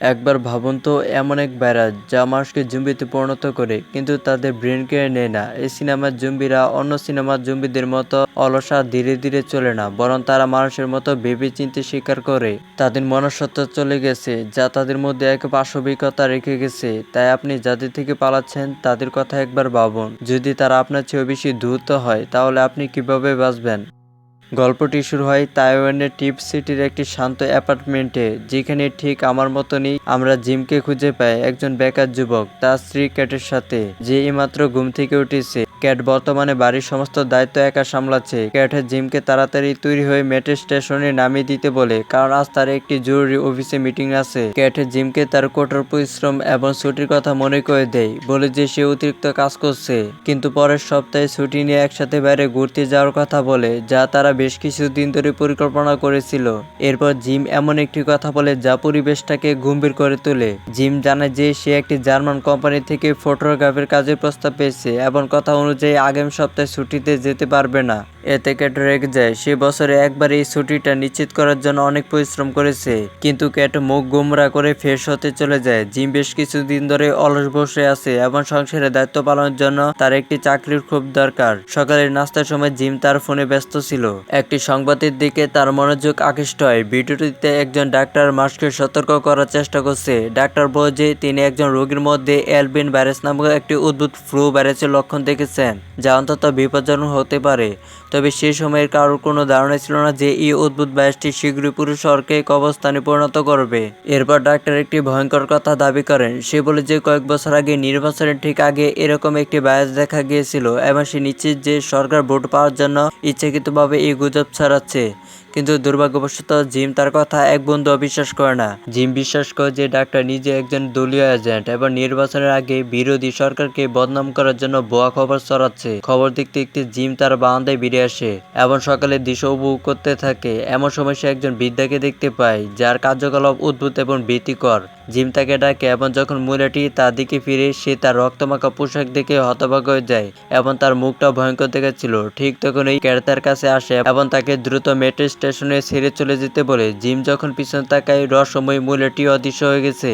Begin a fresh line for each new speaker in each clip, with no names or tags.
একবার ভাবুন তো, এমন এক ভাইরাস যা মানুষকে জম্বিতে পরিণত করে কিন্তু তাদের ব্রেন কেড়ে নেয় না। এই সিনেমার জম্বিরা অন্য সিনেমার জম্বিদের মতো অলস আর ধীরে ধীরে চলে না, বরং তারা মানুষের মতো ভেবেচিন্তে শিকার করে। তাদের মনুষ্যত্ব চলে গেছে, যা তাদের মধ্যে এক পাশবিকতা রেখে গেছে। তাই আপনি যাদের থেকে পালাচ্ছেন তাদের কথা একবার ভাবুন। যদি তারা আপনার চেয়েও বেশি ধূর্ত হয়, তাহলে আপনি কিভাবে বাঁচবেন? গল্পটি শুরু হয় তাইওয়ানের টিপ সিটির একটি শান্ত অ্যাপার্টমেন্টে, যেখানে ঠিক আমার মতনই আমরা জিমকে খুঁজে পাই, একজন বেকার যুবক তার স্ত্রী ক্যাটের সাথে, যে এইমাত্র ঘুম থেকে উঠেছে। ক্যাট বর্তমানে বাড়ির সমস্ত দায়িত্ব একা সামলাচ্ছে। ক্যাট জিমকে তাড়াতাড়ি তৈরি হয়ে মেট্রো স্টেশনে নামিয়ে দিতে বলে, কারণ আজ তার একটি জরুরি অফিসে মিটিং আছে। ক্যাট জিমকে তার কঠোর পরিশ্রম এবং ছুটির কথা মনে করে দেয়, বলে যে সে অতিরিক্ত কাজ করছে। কিন্তু পরের সপ্তাহে ছুটি নিয়ে একসাথে বাইরে ঘুরতে যাওয়ার কথা বলে, যা তারা বেশ কিছুদিন ধরে পরিকল্পনা করেছিল। এরপর জিম এমন একটি কথা বলে যা পরিবেশটাকে গম্ভীর করে তোলে। জিম জানায় যে সে একটি জার্মান কোম্পানি থেকে ফটোগ্রাফির কাজের প্রস্তাব পেয়েছে এবং কথা অনুযায়ী আগামী সপ্তাহে ছুটিতে যেতে পারবে না। এতে ক্যাট রেগে যায়। সে বছরে একবার এই ছুটিটা নিশ্চিত করার জন্য অনেক পরিশ্রম করেছে, কিন্তু ক্যাট মুখ গোমরা করে ফ্রেশ হতে চলে যায়। জিম বেশ কিছুদিন ধরে অলস বসে আছে এবং সংসারের দায়িত্ব পালনের জন্য তার একটি চাকরির খুব দরকার। সকালের নাস্তার সময় জিম তার ফোনে ব্যস্ত ছিল। একটি সংবাদের দিকে তার মনোযোগ আকৃষ্ট হয়। ভিডিওটিতে একজন ডাক্তার মানুষকে সতর্ক করার চেষ্টা করছে। ডাক্তার বলে যে তিনি একজন রোগীর মধ্যে এলবিন ভাইরাস নামক একটি অদ্ভুত ফ্লু ভাইরাসের লক্ষণ দেখেছেন, যা অন্তত বিপজ্জনক হতে পারে। তবে সেই সময়ের কারোর কোনো ধারণা ছিল না যে এই অদ্ভুত ভাইরাসটি শীঘ্রই পুরো শহরকে কবরস্থানে পরিণত করবে। এরপর ডাক্তার একটি ভয়ঙ্কর কথা দাবি করেন। সে বলে যে কয়েক বছর আগে, নির্বাচনের ঠিক আগে, এরকম একটি ভাইরাস দেখা গিয়েছিল এবং সে নিশ্চিত যে সরকার ভোট পাওয়ার জন্য ইচ্ছাকৃতভাবে এই গুজব ছড়াচ্ছে। কিন্তু দুর্ভাগ্যবশত জিম তার কথা এক বন্ধু অবিশ্বাস করে না। জিম বিশ্বাস করে যে ডাক্তার নিজে একজন দলীয় এজেন্ট এবং নির্বাচনের আগে বিরোধী সরকারকে বদনাম করার জন্য ভুয়া খবর ছড়াচ্ছে। খবর দেখতে দেখতে জিম তার বারান্দায় বেরিয়ে আসে এবং সকালের দৃশ্য উপভোগ করতে থাকে। এমন সময় সে একজন বৃদ্ধাকে দেখতে পায়, যার কার্যকলাপ অদ্ভুত এবং ভীতিকর। জিম তাকে ডাকে এবং যখন মহিলাটি তার দিকে ফিরে, সে তার রক্তমাখা পোশাক দেখে হতবাক হয়ে যায় এবং তার মুখটা ভয়ঙ্কর দেখাচ্ছিল। ঠিক তখনই ক্যাট তার কাছে আসে এবং তাকে দ্রুত মেট্রো স্টেশনে ছেড়ে চলে যেতে বলে। জিম যখন পিছনে তাকায়, রহস্যময় মহিলাটি অদৃশ্য হয়ে গেছে।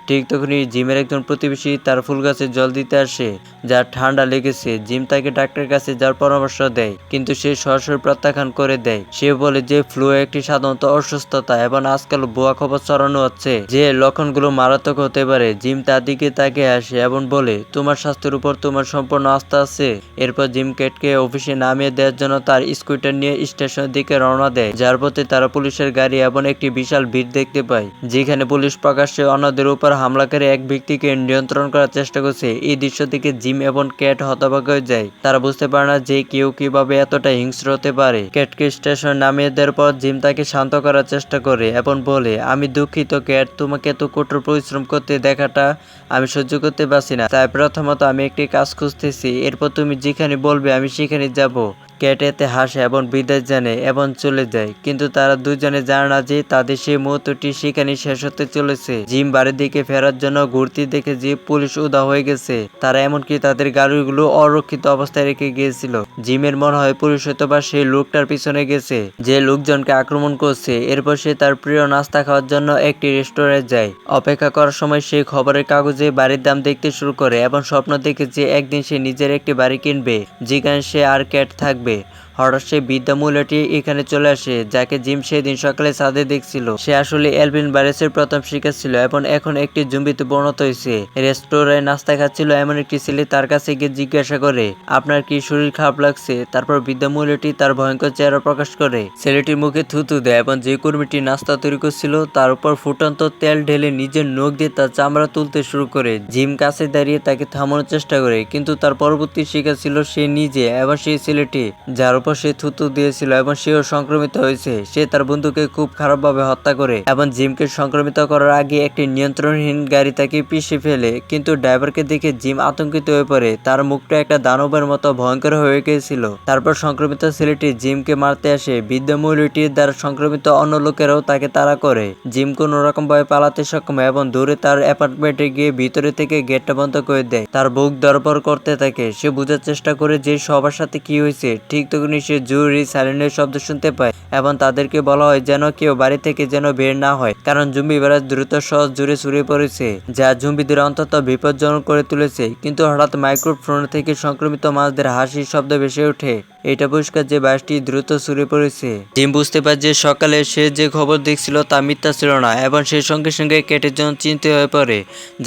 ঠিক তখনই জিমের একজন প্রতিবেশী তার ফুল গাছে জল দিতে আসে, যার ঠান্ডা লেগেছে। জিম তাকে ডাক্তারের কাছে যাওয়ার পরামর্শ দেয়, কিন্তু সে সরাসরি প্রত্যাখ্যান করে দেয়। সে বলে যে ফ্লু একটি সাধারণত অসুস্থতা এবং আজকাল ভুয়া খবর ছড়ানো হচ্ছে যে লক্ষণগুলো মারাত্মক হতে পারে। জিম তার দিকে তাকিয়ে আসে এবং বলে, তোমার স্বাস্থ্যের উপর তোমার সম্পূর্ণ আস্থা আছে। এরপর জিম ক্যাটকে অফিসে নামিয়ে দেওয়ার জন্য তার স্কুটার নিয়ে স্টেশনের দিকে রওনা দেয়, যার পথে তারা পুলিশের গাড়ি এবং একটি বিশাল ভিড় দেখতে পায়, যেখানে পুলিশ প্রকাশ্যে অন্যদের উপর হামলাকারী এক ব্যক্তিকে নিয়ন্ত্রণ করার চেষ্টা করছে। এই দৃশ্য থেকে জিম এবং ক্যাট হতবাক হয়ে যায়। তারা বুঝতে পারে না যে কেউ কিভাবে এতটা হিংস্র হতে পারে। ক্যাটকে স্টেশন নামিয়ে দেওয়ার পর জিম তাকে শান্ত করার চেষ্টা করে এবং বলে, আমি দুঃখিত ক্যাট, তোমাকে এত কঠোর পরিশ্রম করতে দেখাটা আমি সহ্য করতে পারছি না। তাই প্রথমত আমি একটি কাজ খুঁজতেছি, এরপর তুমি যেখানে বলবে আমি সেখানে যাব। ক্যাট এতে হাসে এবং বিদায় জানে এবং চলে যায়, কিন্তু তারা দুজনে জানে না যে তাদের সেই মুহূর্তটি সেখানেই শেষ হতে চলেছে। জিম বাড়ির দিকে ফেরার জন্য ঘুরতে দেখে যে পুলিশ উধাও হয়ে গেছে। তারা এমনকি তাদের গাড়িগুলো অরক্ষিত অবস্থায় রেখে গিয়েছিল। জিমের মনে হয় পুলিশ হয়তোবা সেই লোকটার পিছনে গেছে যে লোকজনকে আক্রমণ করছে। এরপর সে তার প্রিয় নাস্তা খাওয়ার জন্য একটি রেস্টুরেন্টে যায়। অপেক্ষা করার সময় সে খবরের কাগজে বাড়ির দাম দেখতে শুরু করে এবং স্বপ্ন দেখে যে একদিন সে নিজের একটি বাড়ি কিনবে, যেখানে সে আর ক্যাট থাকবে। হঠাৎ সেই বৃদ্ধা মহিলাটি এখানে চলে আসে, যাকে জিম সেদিন সকালে ছাদে দেখছিল। সে আসলে এলভিন ভাইরাসের প্রথম শিকার ছিল এবং এখন একটি জম্বিতে পরিণত হয়েছে। রেস্টুরেন্টে নাস্তা খাচ্ছিল এমন একটি ছেলে তার কাছে গিয়ে জিজ্ঞাসা করে, আপনার কি শরীর খারাপ লাগছে? তারপর বৃদ্ধা মহিলাটি তার ভয়ঙ্কর চেহারা প্রকাশ করে। ছেলেটির মুখে থুতু দেয় এবং যে কর্মীটি নাস্তা তৈরি করছিল তার উপর ফুটন্ত তেল ঢেলে নিজের নখ দিয়ে তার চামড়া তুলতে শুরু করে। জিম কাছে দাঁড়িয়ে তাকে থামানোর চেষ্টা করে, কিন্তু তার পরবর্তী শিকার ছিল সে নিজে এবং সেই ছেলেটি যার উপর সে থুতু দিয়েছিল এবং সেও সংক্রমিত হয়েছে। সে তার বন্ধুকে খুব খারাপভাবে হত্যা করে এবং জিমকে সংক্রমিত করার আগে একটি নিয়ন্ত্রণহীন গাড়ি তাকে পিষে ফেলে। কিন্তু ড্রাইভারকে দেখে জিম আতঙ্কিত হয়ে পড়ে। তার মুখটা একটা দানবের মতো ভয়ঙ্কর হয়ে গিয়েছিল। তারপর সংক্রমিত ছেলেটি জিমকে মারতে আসে। বৃদ্ধা মহিলাটির দ্বারা সংক্রমিত অন্য লোকেরাও তাকে তাড়া করে। জিম কোনো রকম ভাবে পালাতে সক্ষম এবং দূরে তার অ্যাপার্টমেন্টে গিয়ে ভিতরে থেকে গেটটা বন্ধ করে দেয়। তার বুক ধড়ফড় করতে থাকে। সে বোঝার চেষ্টা করে যে সবার সাথে কি হয়েছে। ঠিক তখনই সে জরুরি সাইরেনের শব্দ শুনতে পায় এবং তাদেরকে বলা হয় যেন কেউ বাড়ি থেকে যেন বের না হয়, কারণ জম্বি ভাইরাস দ্রুত শহর জুড়ে ছড়িয়ে পড়েছে, যা জম্বিদের অন্তত বিপজ্জনক করে তুলেছে। কিন্তু হঠাৎ মাইক্রোফোন থেকে সংক্রমিত মানুষদের হাসির শব্দ ভেসে ওঠে। এটা পরিষ্কার যে ভাইরাসটি দ্রুত ছড়িয়ে পড়েছে। জিম বুঝতে পারে যে সকালে সে যে খবর দেখছিল তা মিথ্যা ছিল না এবং সে সঙ্গে সঙ্গে ক্যাটের জন্য চিন্তিত হয়ে পড়ে,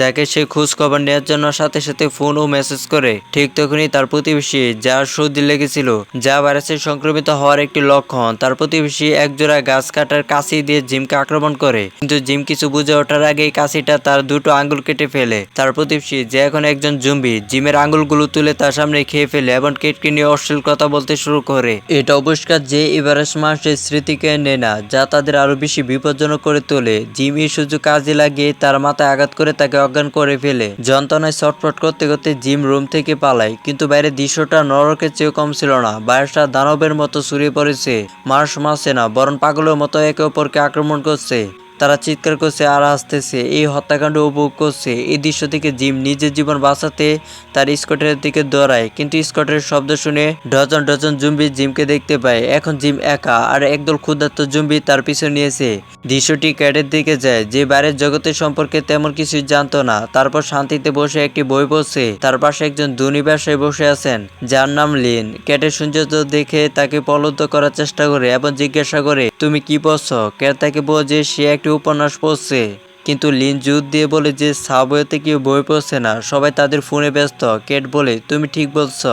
যাকে সে খোঁজ খবর নেওয়ার জন্য সাথে সাথে ফোন ও মেসেজ করে। ঠিক তখনই তার প্রতিবেশী, যার সর্দি লেগেছিল, যা ভাইরাসে সংক্রমিত হওয়ার একটি লক্ষণ, তার প্রতিবেশী একজোড়া গাছ কাটার কাঁচি দিয়ে জিমকে আক্রমণ করে। কিন্তু জিম কিছু বুঝে ওঠার আগেই কাঁচিটা তার দুটো আঙ্গুল কেটে ফেলে। তার প্রতিবেশী, যে এখন একজন জম্বি, জিমের আঙ্গুলগুলো তুলে তার সামনে খেয়ে ফেলে এবং কেটকে নিয়ে অশ্লীল কথা বলতে শুরু করে। এটা অপরিষ্কার যে এই ভাইরাস মানুষের স্মৃতিকে নেয় না, যা তাদের আরো বেশি বিপজ্জনক করে তোলে। জিম এই সুযোগ কাজে লাগিয়ে তার মাথায় আঘাত করে তাকে অজ্ঞান করে ফেলে। যন্ত্রণায় ছটফট করতে করতে জিম রুম থেকে পালায়, কিন্তু বাইরে দৃশ্যটা নরকের চেয়েও কম ছিল না। ভাইরাসটা দানবের মতো ছড়িয়ে পড়েছে, মানুষ মারছে না, বরং পাগলের মতো একে অপরকে আক্রমণ করছে। তারা চিৎকার করছে আর হাসতেছে, এই হত্যাকাণ্ড উপভোগ করছে। এই দৃশ্য থেকে জিম নিজের জীবন বাঁচাতে তার স্কটের দিকে দৌড়ায়, কিন্তু স্কটের শব্দ শুনে ডজন ডজন জম্বি জিমকে দেখতে পায়। এখন জিম একা, আর একদল ক্ষুধার্ত জম্বি তার পিছু নিয়েছে। দৃশ্যটি ক্যাটের দিকে যায়, যে বাইরের জগতের সম্পর্কে তেমন কিছু জানতো না। তারপর শান্তিতে বসে একটি বই পড়ছে। তার পাশে একজন ধনী ব্যবসায়ী বসে আছেন, যার নাম লিন। ক্যাটের সৌন্দর্য দেখে তাকে প্রলুব্ধ করার চেষ্টা করে এবং জিজ্ঞাসা করে, তুমি কি পড়ছো? ক্যাট তাকে বলে যে সে একটি উপন্যাস পড়ছে, কিন্তু লিন জোর দিয়ে বলে যে সাবওয়েতে কেউ বই পড়ছে না, সবাই তাদের ফোনে ব্যস্ত। ক্যাট বলে, তুমি ঠিক বলছো।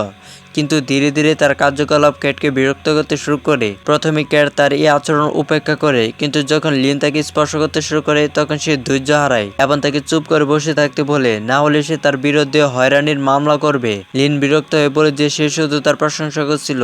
কিন্তু ধীরে ধীরে তার কার্যকলাপ ক্যাটকে বিরক্ত করতে শুরু করে। প্রথমে ক্যাট তার এই আচরণ উপেক্ষা করে, কিন্তু যখন লিন তাকে স্পর্শ করতে শুরু করে তখন সে ধৈর্য হারায় এবং তাকে চুপ করে বসে থাকতে বলে, না হলে সে তার বিরুদ্ধে হয়রানির মামলা করবে। লিন বিরক্ত হয়ে বলে যে সে শুধু তার প্রশংসা করছিল।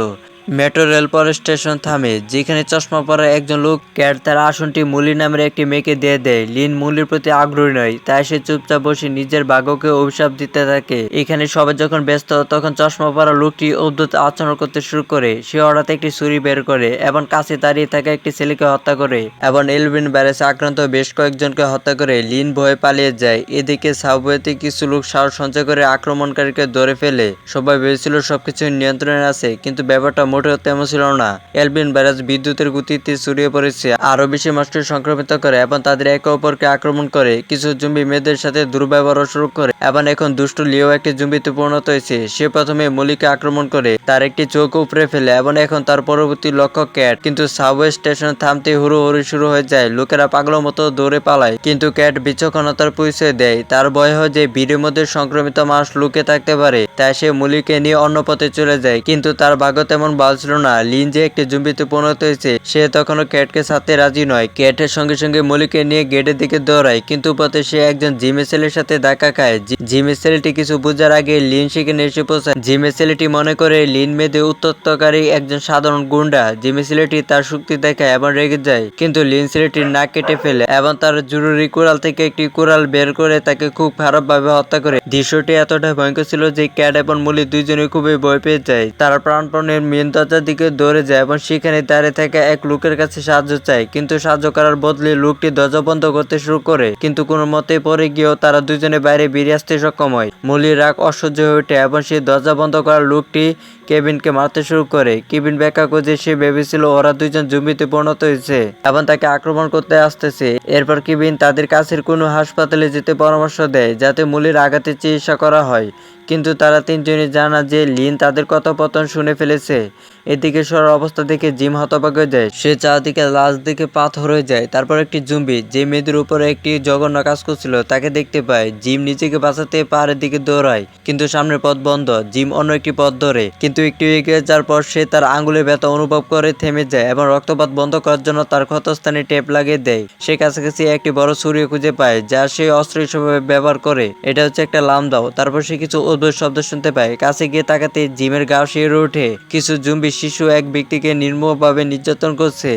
মেট্রো রেল পর স্টেশন থামে, যেখানে চশমা পরা একজন লোক ক্যাট তার আসনটি মুলি নামের একটি মেয়েকে দিয়ে দেয়। লিন মুলির প্রতি আগ্রহী নয়, তাই সে চুপচাপ বসে নিজের ভাগ্যকে অভিশাপ দিতে থাকে। এখানে সবাই যখন ব্যস্ত, তখন চশমা পরা লোকটি অদ্ভুত আচরণ করতে শুরু করে। সে হঠাৎ একটি ছুরি বের করে এবং কাছে দাঁড়িয়ে থাকা একটি ছেলেকে হত্যা করে এবং এলভিন ভাইরাসে আক্রান্ত বেশ কয়েকজনকে হত্যা করে। লিন ভয়ে পালিয়ে যায়। এদিকে সাবওয়েতে কিছু লোক সাহস সঞ্চয় করে আক্রমণকারীকে ধরে ফেলে। সবাই ভেবেছিল সবকিছু নিয়ন্ত্রণে আছে, কিন্তু ব্যাপারটা মোটেও তেমন ছিল না। এলভিন ভাইরাস বিদ্যুতের গতিতে ছড়িয়ে পড়েছে, আরো বেশি মানুষকে সংক্রমিত করে এবং তাদের একে অপরকে আক্রমণ করে। কিছু জম্বি মেয়েদের সাথে দুর্ব্যবহার শুরু করে এবং এখন দুষ্ট লিও একটি জম্বিতে পরিণত হয়েছে। সে প্রথমে মলিকে আক্রমণ করে, তার একটি চোখ উপড়ে ফেলে এবং এখন তার পরবর্তী লক্ষ্য ক্যাট। কিন্তু সাবওয়ে স্টেশন থামতে হুড়োহুড়ি শুরু হয়ে যায়। লোকেরা পাগলের মতো দৌড়ে পালায়, কিন্তু ক্যাট বিচক্ষণতার পরিচয় দেয়। তার ভয় হয় যে ভিড়ের মধ্যে সংক্রমিত মানুষ লুকে থাকতে পারে, তাই সে মলিকে নিয়ে অন্য পথে চলে যায়। কিন্তু তার ভাগ্য তেমন ভালো ছিল না। লিন যে একটি জম্বিতে পরিণত হয়েছে, সে তখনও ক্যাটকে ছাড়তে রাজি নয়। ক্যাটের সঙ্গে সঙ্গে মলিকে নিয়ে গেটের দিকে দৌড়ায়, কিন্তু পথে সে একজন জিমের ছেলের সাথে দেখা খায়। জিমের ছেলেটি কিছু বোঝার আগে লিন সেখানে এসে পৌঁছায়। জিমের ছেলেটি মনে করে লিন মেয়েদের উত্ত্যক্তকারী একজন সাধারণ গুন্ডা। জিমের ছেলেটি তার শক্তি দেখায় এবং রেগে যায়, কিন্তু লিন ছেলেটির নাক কেটে ফেলে এবং তার জরুরি কুড়াল থেকে একটি কুড়াল বের করে তাকে খুব খারাপভাবে হত্যা করে। দৃশ্যটি এতটাই ভয়ঙ্কর ছিল যে ক্যাট এবং মলি দুইজনেই খুবই ভয় পেয়ে যায়। তারা প্রাণপণের মেন দরজার দিকে দৌড়ে যায় এবং সেখানে দাঁড়িয়ে থাকা এক লোকের কাছে সাহায্য চায়, কিন্তু সাহায্য করার বদলে লোকটি দরজা বন্ধ করতে শুরু করে। কিন্তু কোনো মতে পরে গিয়েও তারা দুজনে বাইরে বেরিয়ে আসতে সক্ষম হয়। মলির রাগ অসহ্য হয়ে ওঠে এবং সে দরজা বন্ধ করার লোকটি কেভিনকে মারতে শুরু করে। কেভিন ব্যাখ্যা করে যে সে ভেবেছিল ওরা দুইজন জম্বিতে পরিণত হয়েছে এবং তাকে আক্রমণ করতে আসতেছে। এরপর কেভিন তাদের কাছের কোনো হাসপাতালে যেতে পরামর্শ দেয়, যাতে মলির আঘাতের চিকিৎসা করা হয়। কিন্তু তারা তিনজনই জানা যে লিন তাদের কথোপকথন শুনে ফেলেছে। এদিকে সরার অবস্থা দেখে জিম হতবাক হয়ে যায়। সে চারদিকে লাশ দেখে পাথর হয়ে যায়। তারপর একটি জম্বি, যে মেয়েদের উপরে একটি জঘন্য কাজ করছিল, তাকে দেখতে পায়। জিম নিজেকে বাঁচাতে পাহাড়ের দিকে দৌড়ায়, কিন্তু সামনের পথ বন্ধ। জিম অন্য একটি পথ ধরে, কিন্তু একটু এগিয়ে যাওয়ার পর সে তার আঙ্গুলে ব্যথা অনুভব করে থেমে যায় এবং রক্তপাত বন্ধ করার জন্য তার ক্ষতস্থানে টেপ লাগিয়ে দেয়। সে কাছাকাছি একটি বড় ছুরি খুঁজে পায়, যা সে অস্ত্র হিসেবে ব্যবহার করে। এটা হচ্ছে একটা লামদাও। তারপর সে কিছু অদ্ভুত শব্দ শুনতে পায়। কাছে গিয়ে তাকাতে জিমের গা শিউরে ওঠে। কিছু জম্বি শিশু এক ব্যক্তিকে নির্মমভাবে নির্যাতন করছে।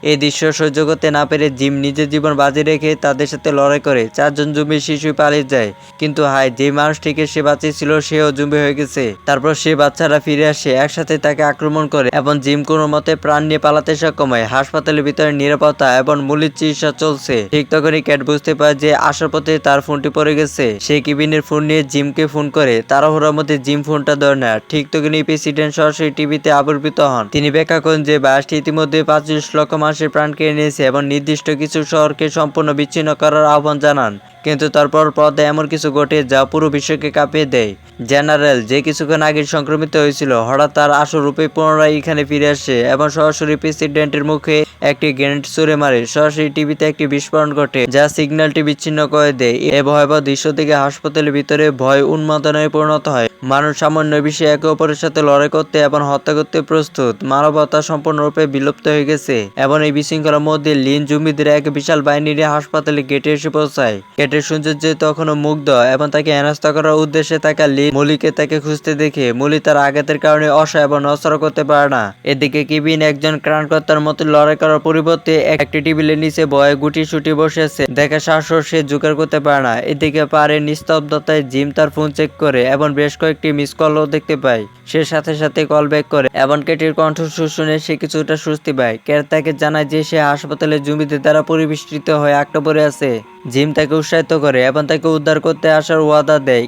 এই দৃশ্য সহ্য করতে না পেরে জিম নিজের জীবন বাজি রেখে তাদের সাথে লড়াই করে। 4জন জম্বি শিশু পালিয়ে যায়, কিন্তু হায়, যে মানুষটিকে সে বাঁচিয়েছিল সেও জম্বি হয়ে গেছে। তারপর সে বাচ্চারা ফিরে আসে, একসাথে তাকে আক্রমণ করে এবং জিম কোনো মতে প্রাণ নিয়ে পালাতে সক্ষম হয়। হাসপাতালের ভিতরে নিরাপত্তা এবং মূল্যের চিকিৎসা চলছে। ঠিক তখনই ক্যাট বুঝতে পারে যে আসার পথে তার ফোনটি পড়ে গেছে। সে কেবিনের ফোন নিয়ে জিমকে ফোন করে। তাড়াহুড়োর মধ্যে জিম ফোনটা ধরে নেয়। ঠিক তখনই প্রেসিডেন্ট সরাসরি টিভিতে আবির্ভূত হন। তিনি ব্যাখ্যা করেন যে ভাইরাসটি ইতিমধ্যে 45 লক্ষ মানুষের প্রাণ কেড়ে নিয়েছে এবং নির্দিষ্ট কিছু শহরকে সম্পূর্ণ বিচ্ছিন্ন করার আহ্বান জানান। কিন্তু তারপর পর্দায় এমন কিছু ঘটে যা পুরো বিশ্বকে কাঁপিয়ে দেয়। জেনারেল, যে কিছুক্ষণ আগে সংক্রমিত হয়েছিল, হঠাৎ তার আসল রূপে পুনরায় এখানে ফিরে আসে এবং সরাসরি প্রেসিডেন্টের মুখে একটি গ্রেনেড ছুড়ে মারে। সরাসরি টিভিতে একটি বিস্ফোরণ ঘটে যা সিগন্যালটি বিচ্ছিন্ন করে দেয়। এই ভয়াবহ দৃশ্য থেকে হাসপাতালের ভিতরে ভয় উন্মাদনায় পরিণত হয়। মানুষ সামান্য বিষয়ে একে অপরের সাথে লড়াই করতে এবং হত্যা করতে প্রস্তুত। মানবতা সম্পূর্ণরূপে বিলুপ্ত হয়ে গেছে এবং এই বিশৃঙ্খলার মধ্যে লিন জুম্বিদের এক বিশাল বাহিনী নিয়ে হাসপাতালে গেটে এসে পৌঁছায়। গেটের সৌন্দর্য তখনও মুগ্ধ এবং তাকে হেনস্থা করার উদ্দেশ্যে থাকা লিন মলিকে তাকে খুঁজতে দেখে। মলি তার আঘাতের কারণে অসহায় এবং নড়াচড়া করতে পারে না। এদিকে কেবিন একজন ত্রাণকর্তার মতো লড়াই করার পরিবর্তে একটি টেবিলের নিচে ভয়ে গুটি সুটি বসে আছে। দেখা সাহসও সে জোগাড় করতে পারে না। এদিকে পারে নিস্তব্ধতায় জিম তার ফোন চেক করে এবং বেশ কয়েকটি মিস কলও দেখতে পায়। সে সাথে সাথে কল ব্যাক করে এবং কেটির কণ্ঠস্বর শুনে সে কিছুটা স্বস্তি পায়। ক্যাট তাকে জানায় যে সে হাসপাতালে জম্বিদের দ্বারা পরিবেষ্টিত হয়ে আটকা পড়ে আছে। জিম তাকে উৎসাহিত করে এবং তাকে উদ্ধার করতে আসার ওয়াদা দেয়।